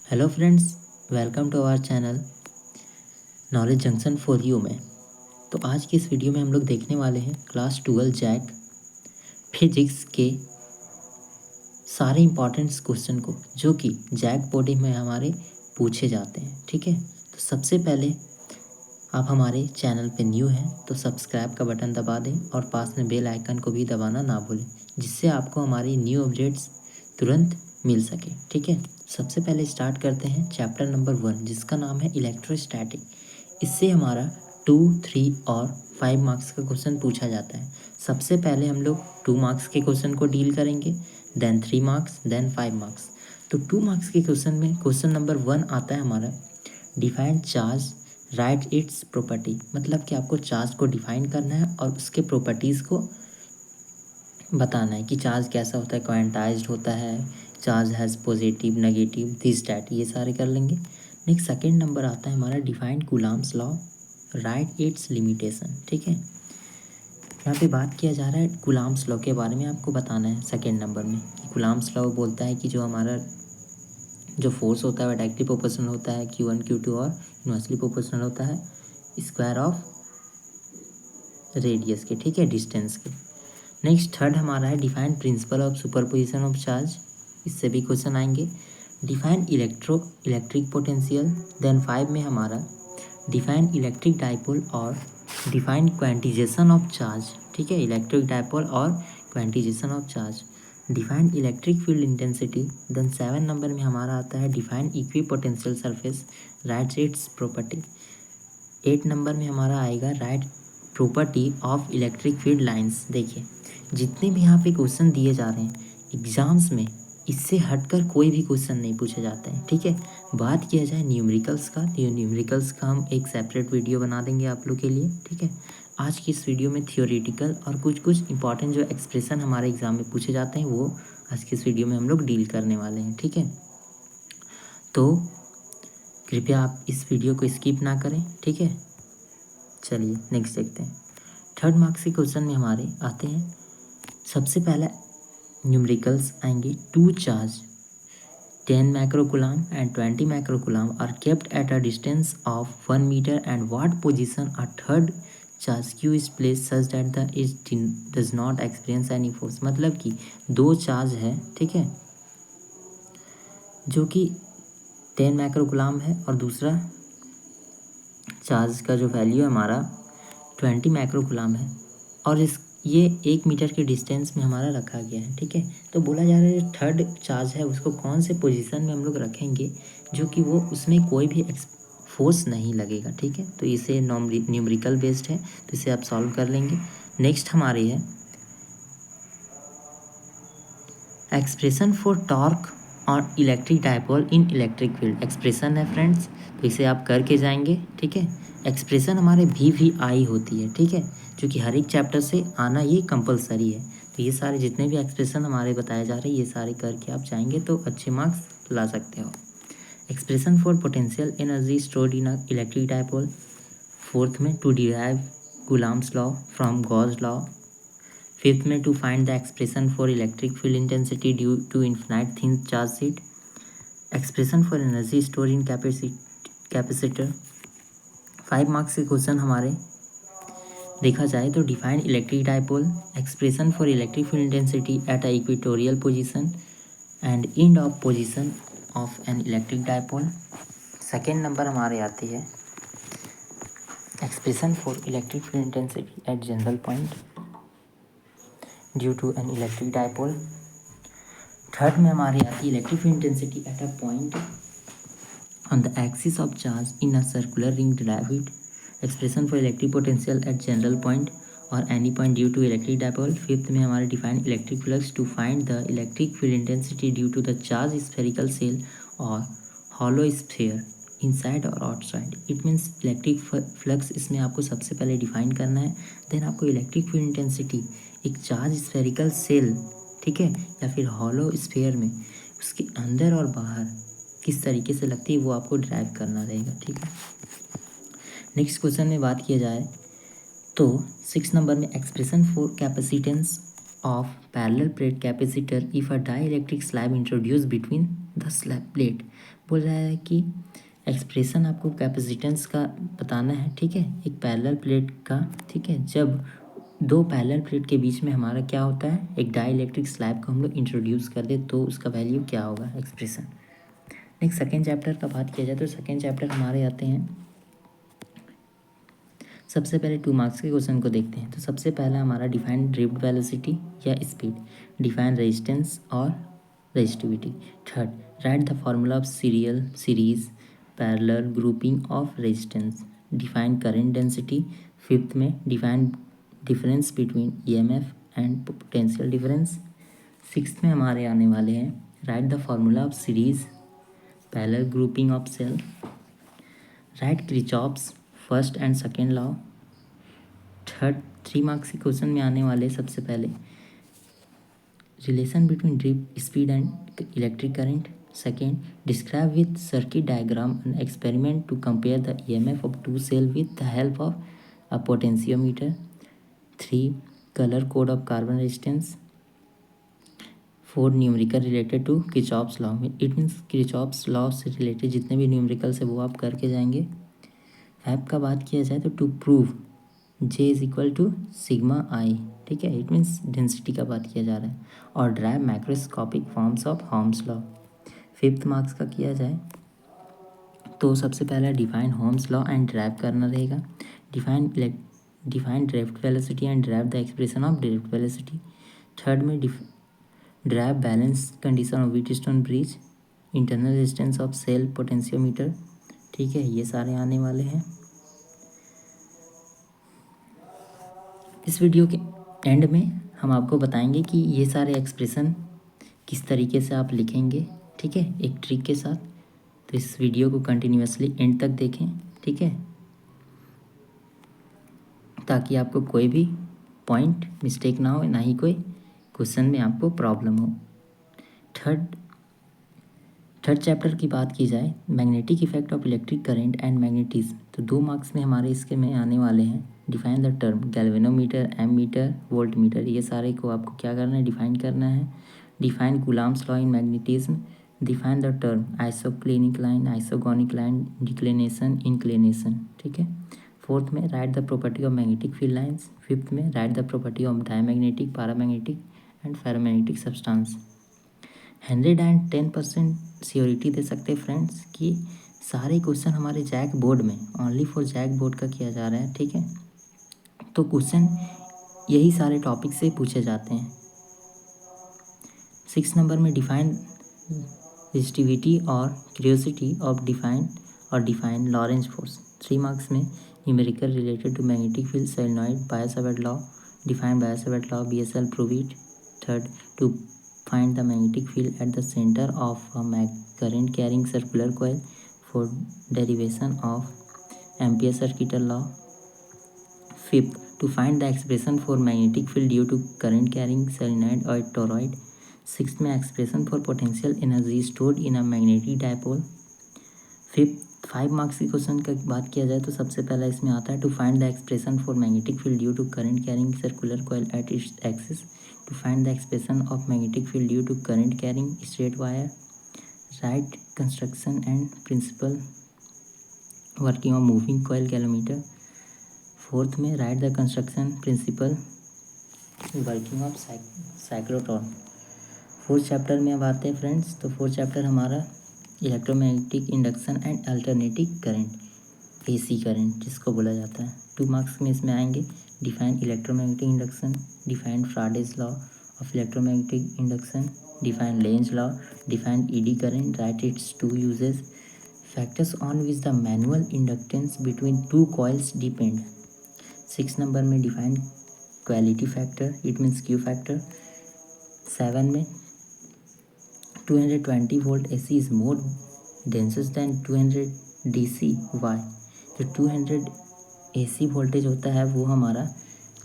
Hello friends, welcome to our channel Knowledge Junction for you में। तो आज की इस वीडियो में हम लोग देखने वाले हैं क्लास 12 जैक फिजिक्स के सारे इंपॉर्टेंट क्वेश्चन को, जो कि जैक बॉडी में हमारे पूछे जाते हैं। ठीक है, तो सबसे पहले आप हमारे चैनल पे न्यू हैं तो सब्सक्राइब का बटन दबा दें और पास में बेल आइकन को भी दबाना ना भूलें, जिससे आपको हमारी न्यू अपडेट्स तुरंत मिल सके। ठीक है, सबसे पहले स्टार्ट करते हैं चैप्टर नंबर 1, जिसका नाम है इलेक्ट्रोस्टैटिक। इससे हमारा 2, 3 और 5 मार्क्स का क्वेश्चन पूछा जाता है। सबसे पहले हम लोग 2 मार्क्स के क्वेश्चन को डील करेंगे, देन 3 मार्क्स, देन 5 मार्क्स। तो 2 मार्क्स के क्वेश्चन में क्वेश्चन नंबर 1 आता है हमारा, define charge right its property. मतलब कि आपको चार्ज को डिफाइन करना है और उसके प्रॉपर्टीज़ को बताना है कि चार्ज कैसा होता है, क्वांटाइज्ड होता है, charge has positive, negative, this that, ये सारे कर लेंगे। नेक्स्ट सेकंड नंबर आता है हमारा, defined Coulomb's law, right it's limitation. ठीक है, यहाँ पे बात किया जा रहा है कूलम्ब्स लॉ के बारे में, आपको बताना है सेकंड नंबर में कि कूलम्ब्स लॉ बोलता है कि जो हमारा जो फोर्स होता है वो डायरेक्टली प्रोपोर्शनल होता है Q1 Q2 और इनवर्सली प्रोपोर्शनल होता है स्क्वायर ऑफ रेडियस के, ठीक है, डिस्टेंस के। नेक्स्ट थर्ड हमारा है define principle of superposition of charge. इससे भी क्वेश्चन आएंगे। Define electric potential. देन 5 में हमारा डिफाइन इलेक्ट्रिक डाइपोल और डिफाइन क्वांटिजेशन ऑफ चार्ज। ठीक है, इलेक्ट्रिक डाइपोल और quantization of charge. Define electric field intensity. Then 7 number में हमारा आता है define equipotential surface, write its property. 8 number में हमारा आएगा write property of electric field lines. देखिए, जितने भी यहाँ पे क्वेश्चन दिए जा रहे हैं एग्जाम्स में, इससे हटकर कोई भी क्वेश्चन नहीं पूछे जाते हैं। ठीक है, बात किया जाए न्यूमेरिकल्स का, तो न्यूमेरिकल्स का हम एक सेपरेट वीडियो बना देंगे आप लोग के लिए। ठीक है, आज की इस वीडियो में थियोरेटिकल और कुछ कुछ इंपॉर्टेंट जो एक्सप्रेशन हमारे एग्जाम में पूछे जाते हैं वो आज की इस वीडियो में हम लोग डील करने वाले हैं। ठीक है, तो कृपया आप इस वीडियो को स्किप ना करें। ठीक है, चलिए नेक्स्ट देखते हैं। थर्ड मार्क्स के क्वेश्चन में हमारे आते हैं, सबसे पहला न्यूमेरिकल्स आएंगे। 2 charge 10 microcoulomb and 20 microcoulomb are kept at a distance of 1 metre and what position a third charge Q is place such that the is does not experience any force. मतलब कि 2 charge है, ठीक है, जो कि 10 microcoulomb है और दूसरा चार्ज का जो वैल्यू है हमारा 20 माइक्रोकूलम है, और इस ये 1 मीटर के डिस्टेंस में हमारा रखा गया है। ठीक है, तो बोला जा रहा है जो थर्ड चार्ज है उसको कौन से पोजीशन में हम लोग रखेंगे जो कि वो उसमें कोई भी फोर्स नहीं लगेगा। ठीक है, तो इसे न्यूमेरिकल बेस्ड है, तो इसे आप सॉल्व कर लेंगे। नेक्स्ट हमारी है एक्सप्रेशन फॉर टॉर्क और इलेक्ट्रिक डाइपोल इन इलेक्ट्रिक फील्ड। एक्सप्रेशन है फ्रेंड्स, तो इसे आप करके जाएंगे। ठीक है, एक्सप्रेशन हमारे VVI होती है, ठीक है, जो कि हर एक चैप्टर से आना ये कंपलसरी है। तो ये सारे जितने भी एक्सप्रेशन हमारे बताए जा रहे हैं ये सारे करके आप जाएंगे तो अच्छे मार्क्स ला सकते हो। Expression for potential energy stored in electric dipole. Fourth में to derive Coulomb's law from Gauss law. Fifth में to find the expression for electric field intensity due to infinite thin charge sheet. Expression for energy store in capacitor. 5 marks के question हमारे देखा जाए तो define electric dipole, expression for electric field intensity at a equatorial position and end of position of an electric dipole. Second number हमारे आती है expression for electric field intensity at general point due to an electric dipole. Third में हमारी आती है electric field intensity at a point on the axis of charge in a circular ring derived. Expression for electric potential at general point और any point due to electric dipole. Fifth में हमारे define electric flux to find the electric field intensity due to the charge spherical shell और hollow sphere inside और outside. It means electric flux इसमें आपको सबसे पहले define करना है, देन आपको इलेक्ट्रिक फील्ड इंटेंसिटी एक चार्ज स्फेरिकल सेल, ठीक है, या फिर हॉलो स्फीयर में उसके अंदर और बाहर किस तरीके से लगती है वो आपको ड्राइव करना रहेगा। ठीक है, नेक्स्ट क्वेश्चन में बात किया जाए तो 6 नंबर में expression for capacitance of parallel plate capacitor if a dielectric slab introduce between the slab plate. बोल रहा है कि एक्सप्रेशन आपको कैपेसिटेंस का बताना है, ठीक है, एक पैरेलल प्लेट का, ठीक है। जब दो पैरेलल प्लेट के बीच में हमारा क्या होता है, एक डाइलेक्ट्रिक स्लैब को हम लोग इंट्रोड्यूस कर दे तो उसका वैल्यू क्या होगा, एक्सप्रेशन। नेक्स्ट सेकेंड चैप्टर का बात किया जाए तो सेकेंड चैप्टर हमारे आते हैं, सबसे पहले 2 मार्क्स के क्वेश्चन को देखते हैं। तो सबसे पहला हमारा डिफाइन ड्रिफ्ट वेलोसिटी या स्पीड, डिफाइन रेजिस्टेंस और resistivity. Third, write the formula of series parallel grouping of resistance, define current density. Fifth में define difference between EMF and potential difference. Sixth में हमारे आने वाले हैं write the formula of series parallel grouping of cell, write Kirchhoff's first and second law. Third 3 marks के question में आने वाले सबसे पहले relation between drift speed and electric current. Second, describe with circuit diagram an experiment to compare the EMF of 2 cell with the help of a potentiometer. 3, colour code of carbon resistance. 4, numerical related to Kirchhoff's law. It means Kirchhoff's law से related जितने भी numericals है वो आप करके जाएंगे। 5 का बात किया जाए तो to prove J is equal to sigma I, ठीक है, इट मीन्स डेंसिटी का बात किया जा रहा है। और derive macroscopic forms of Ohm's law. 5th marks का किया जाए तो सबसे पहला define Ohm's law and derive करना रहेगा। Define drift velocity and derive the expression of drift velocity. Third में derive balance condition of Wheatstone bridge, internal resistance of cell potentiometer, ठीक है, ये सारे आने वाले हैं। इस वीडियो के एंड में हम आपको बताएंगे कि ये सारे एक्सप्रेशन किस तरीके से आप लिखेंगे, ठीक है, एक ट्रिक के साथ। तो इस वीडियो को कंटिन्यूअसली एंड तक देखें, ठीक है, ताकि आपको कोई भी पॉइंट मिस्टेक ना हो, ना ही कोई क्वेश्चन में आपको प्रॉब्लम हो। थर्ड चैप्टर की बात की जाए, magnetic effect of electric current and magnetism. तो 2 मार्क्स में हमारे इसके में आने वाले हैं define the term galvanometer, ammeter, voltmeter, ये सारे को आपको क्या करना है, डिफाइन करना है। Define Coulomb's law in magnetism, define the term isoclinic line, isogonic line, declination, inclination, ठीक है। 4th में write the property of magnetic field lines. 5th में write the property of diamagnetic, paramagnetic and ferromagnetic substance. 110% surety दे सकते हैं friends कि सारे question हमारे जैक बोर्ड में, ओनली फॉर जैक बोर्ड का किया जा रहा है, ठीक है। तो क्वेश्चन यही सारे टॉपिक से पूछे जाते हैं। 6 नंबर में डिफाइन रेजिस्टिविटी और curiosity of define Lorentz force. 3 marks में numerical related to magnetic field, solenoid, Biot Savart law, define Biot Savart law, BSL prove it. Third, to find the magnetic field at the center of a current carrying circular coil for derivation of Ampere circuital law. 5th, to find the expression for magnetic field due to current carrying solenoid or toroid. 6th में expression for potential energy stored in a magnetic dipole. 5 marks की question का बात किया जाए तो सबसे पहला इसमें आता है to find the expression for magnetic field due to current carrying circular coil at its axis, to find the expression of magnetic field due to current carrying straight wire, write construction and principle working of moving coil galvanometer. 4th में write the construction principle working of cyclotron. 4th chapter में अब आते हैं friends. तो 4th chapter हमारा electromagnetic induction and alternating current, AC current जिसको बोला जाता है। 2 मार्क्स में इसमें आएंगे define electromagnetic induction, define Faraday's law of electromagnetic induction, define Lenz law, define ED current, write its 2 uses, factors on which the manual inductance between 2 coils depend. 6 number में define quality factor, it means Q factor. 7 में 220 volt AC is more denser than 200 DC, why. जो 200 AC voltage होता है वो हमारा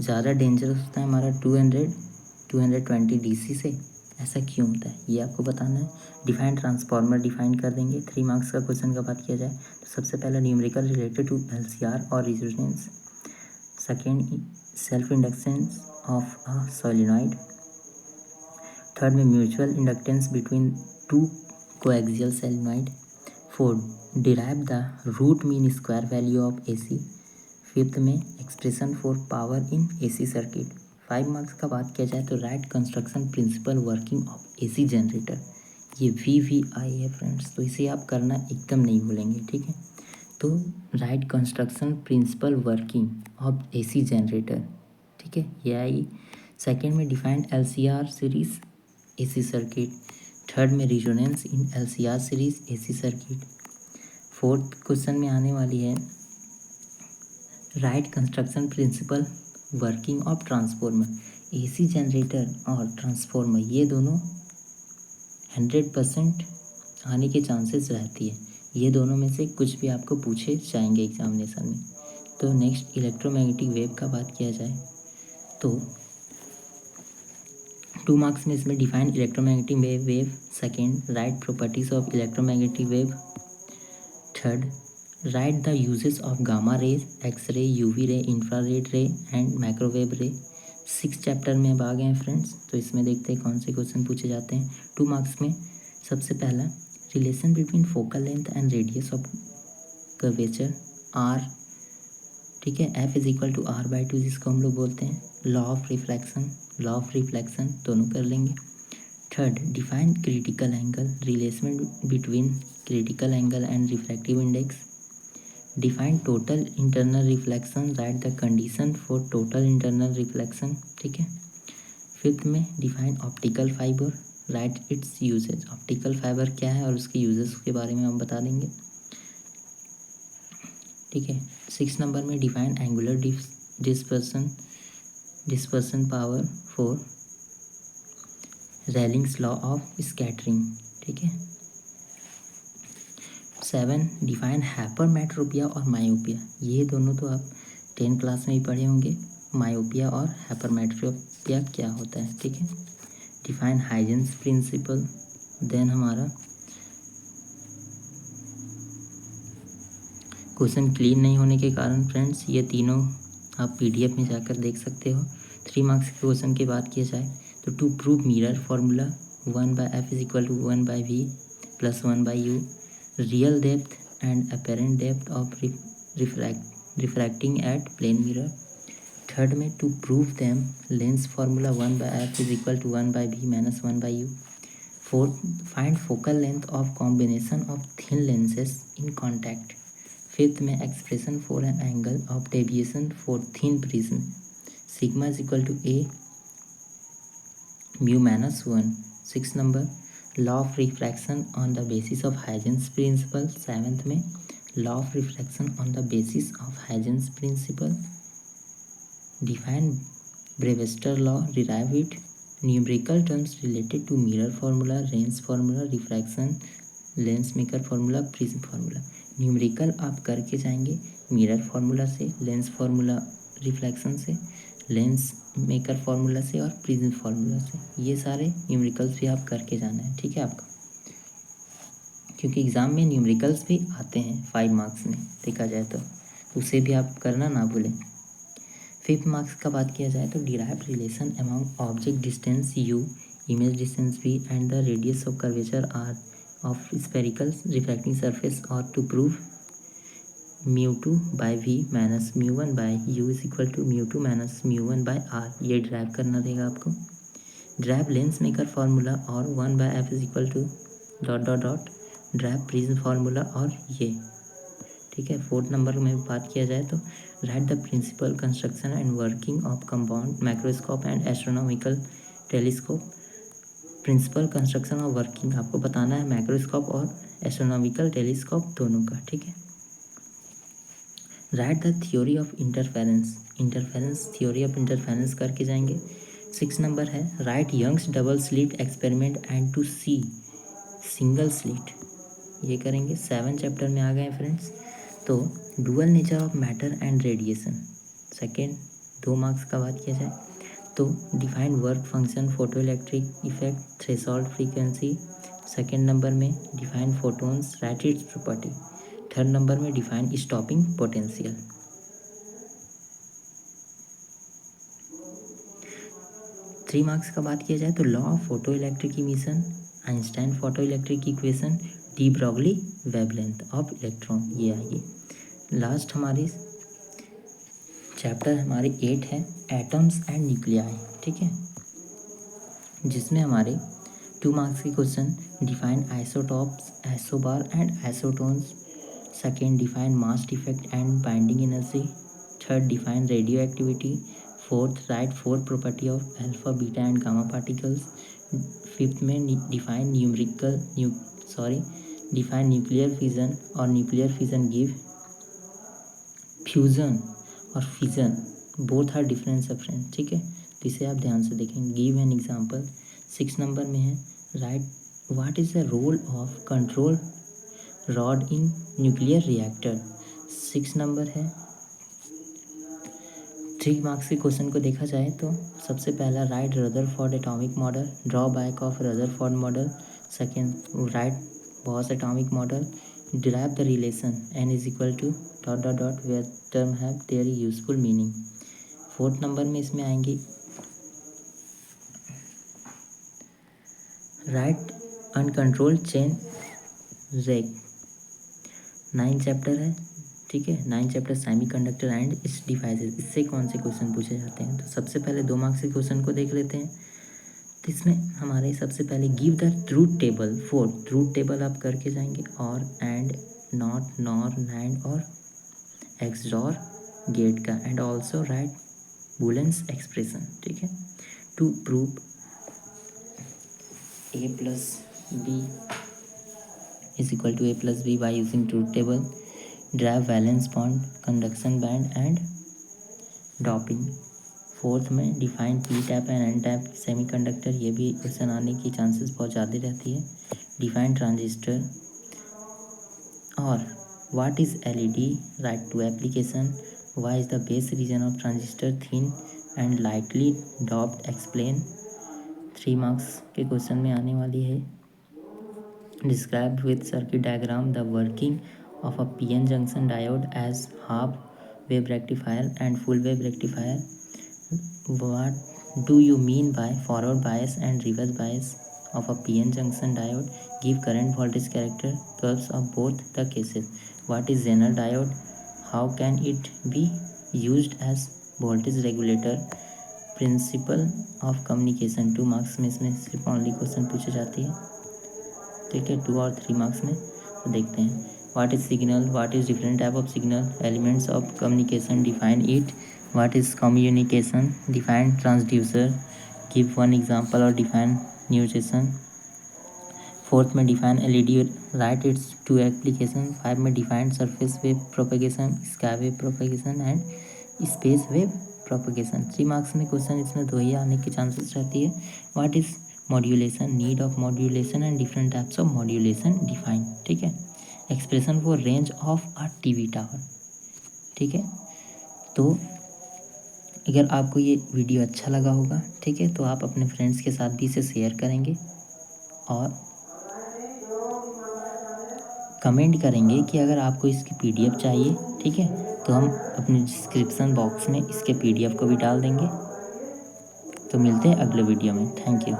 ज़्यादा dangerous होता है हमारा 220 DC से, ऐसा क्यों होता है ये आपको बताना है। डिफाइन ट्रांसफार्मर डिफाइन कर देंगे। 3 मार्क्स का क्वेश्चन का बात किया जाए तो सबसे पहला न्यूमेरिकल रिलेटेड टू LCR और resistance. Second, self inductance of a solenoid. Third में mutual inductance between 2 coaxial solenoid. 4 derive the root mean square value of AC। Fifth में expression for power in AC circuit. 5 marks का बात किया जाए तो write construction principle working of AC generator. ये VVI है friends, तो इसे आप करना एकदम नहीं भूलेंगे, ठीक है। तो write construction principle working of AC generator, ठीक है, ये आई। सेकेंड में defined LCR series AC circuit. Third में resonance in LCR series AC circuit. Fourth question में आने वाली है write construction principle working of transformer. AC generator और ट्रांसफॉर्मर ये दोनों 100% आने के चांसेस रहती है, ये दोनों में से कुछ भी आपको पूछे जाएंगे एग्जामिनेशन में। तो नेक्स्ट इलेक्ट्रोमैग्नेटिक वेव का बात किया जाए तो 2 मार्क्स में इसमें define electromagnetic wave. Second write properties of electromagnetic wave. Third write the uses of gamma rays, X ray, UV ray, infrared ray and microwave ray. 6 chapter में अब आ गए हैं फ्रेंड्स, तो इसमें देखते हैं कौन से क्वेश्चन पूछे जाते हैं 2 मार्क्स में। सबसे पहला relation between focal length and radius of curvature R, ठीक है, F is equal to R/2 जिसको हम लोग बोलते हैं लॉ ऑफ रिफ्लेक्शन, दोनों कर लेंगे। Third define critical angle, relation between critical angle and refractive index. Define total internal reflection, write the condition for total internal reflection, ठीक है। फिफ्थ में define optical fibre, write its uses. Optical fibre क्या है और उसके uses के बारे में हम बता देंगे, ठीक है। 6 नंबर में define angular dispersion power for railings law of scattering, ठीक है। 7 डिफाइन हाइपरमेट्रोपिया और मायोपिया, ये दोनों तो आप 10 क्लास में ही पढ़े होंगे, मायोपिया और हाइपरमेट्रोपिया क्या होता है, ठीक है। Define Huygens principle. देन हमारा क्वेश्चन क्लीन नहीं होने के कारण फ्रेंड्स ये तीनों आप PDF में जाकर देख सकते हो। 3 मार्क्स के क्वेश्चन की बात की जाए तो to prove mirror formula 1/F is equal to 1/V plus 1/U, real depth and apparent depth of refracting at plane mirror. Third में to prove them lens formula 1/F is equal to 1/V minus 1/U। Fourth find focal length of combination of thin lenses in contact. Fifth में expression for an angle of deviation for thin prism, sigma is equal to A mu minus 1। 6 number law of refraction on the basis of Huygens principle. 7th में law of refraction on the basis of Huygens principle. Define Brewster law, derive it. Numerical terms related to mirror formula, range formula, refraction, lens maker formula, prism formula. Numerical आप करके जाएंगे mirror formula से, lens formula reflection से, lens maker formula से और prism formula से। ये सारे न्यूमेरिकल्स भी आप करके जाना है, ठीक है आपका, क्योंकि एग्ज़ाम में न्यूमेरिकल्स भी आते हैं 5 मार्क्स में देखा जाए तो उसे भी आप करना ना भूलें। 5 मार्क्स का बात किया जाए तो derive relation among object distance U, image distance V and the radius of curvature R of spherical refracting surface or to prove mu2/V minus mu1/U is equal to mu2 minus mu1/R, ये drive करना रहेगा आपको। Drive lens maker formula और 1/F is equal to dot dot dot drive prism formula और ये, ठीक है। 4th number में बात किया जाए तो write the principle construction and working of compound microscope and astronomical telescope. Principle construction और वर्किंग आपको बताना है माइक्रोस्कोप और एस्ट्रोनॉमिकल टेलीस्कोप दोनों का, ठीक है। Write the theory of interference theory of interference करके जाएंगे। 6 नंबर है write Young's double slit experiment and to see single slit, ये करेंगे। 7 चैप्टर में आ गए फ्रेंड्स। तो dual nature of matter and radiation, second 2 marks का बात किया जाए तो define work function, photo electric effect, threshold frequency. 2nd number में define photons, write its property. 3rd number में डिफाइन स्टॉपिंग पोटेंशियल। 3 मार्क्स का बात किया जाए तो law of photo electric emission, Einstein photo electric equation, de Broglie wavelength of electron, ये आएगी। Last हमारी चैप्टर हमारे 8 है एटम्स एंड न्यूक्लियाई, ठीक है, जिसमें हमारे 2 मार्क्स के question define isotopes, isobar and isotones. Second define mass defect and binding energy. Third define radioactivity. Fourth write 4 property of alpha beta and gamma particles. Fifth में define define nuclear fission और nuclear fission give fusion और fission both are different substance, ठीक है, तो इसे आप ध्यान से देखेंगे। Give an example. 6 नंबर में है write what is the role of control rod in nuclear reactor. 6 number है। 3 मार्क्स के क्वेश्चन को देखा जाए तो सबसे पहला write Rutherford atomic model, draw back of Rutherford model. Second write Bohr's atomic model, derive the relation n is equal to ... where term have their useful meaning। 4th number में इसमें आएंगे write uncontrolled chain reaction. 9 chapter है, ठीक है, 9 chapter semiconductor and its devices. इससे कौन से question पूछे जाते हैं, तो सबसे पहले 2 मार्क्स के क्वेश्चन को देख लेते हैं। तो इसमें हमारे सबसे पहले give the truth table. 4 truth table आप करके जाएंगे, or and not nor nand or XOR gate का, and also write Boolean's expression, ठीक है, to prove a plus b is equal to a plus b by using truth table, derive valence bond, conduction band and doping। 4th में define P type and N type semiconductor, ये भी question आने की chances बहुत ज़्यादा रहती है। Define transistor और what is LED, write two application, why is the base region of transistor thin and lightly doped, explain. 3 marks के क्वेश्चन में आने वाली है describe with circuit diagram the working of a PN junction diode as half wave rectifier and full wave rectifier. What do you mean by forward bias and reverse bias of a PN junction diode, give current voltage character curves of both the cases. What is Zener diode, how can it be used as voltage regulator, principle of communication. 2 marks में इसमें सिर्फ only question पूछे जाती है, ठीक है, 2 और 3 marks में। तो देखते हैं what is signal, what is different type of signal, elements of communication, define it, what is communication, define transducer, give 1 example और डिफाइन न्यूजेशन। 4th में define LED, right its 2 application. 5 में define surface wave propagation, sky wave propagation and space wave propagation. 3 marks में question इसमें 2 ही आने की chances रहती है। What is modulation, need of modulation and different types of modulation, define, ठीक है, expression for range of a TV tower, ठीक है। तो अगर आपको ये वीडियो अच्छा लगा होगा, ठीक है, तो आप अपने फ्रेंड्स के साथ भी इसे शेयर करेंगे और कमेंट करेंगे कि अगर आपको इसकी पीडीएफ चाहिए, ठीक है, तो हम अपने डिस्क्रिप्शन बॉक्स में इसके पीडीएफ को भी डाल देंगे। तो मिलते हैं अगले वीडियो में, थैंक यू।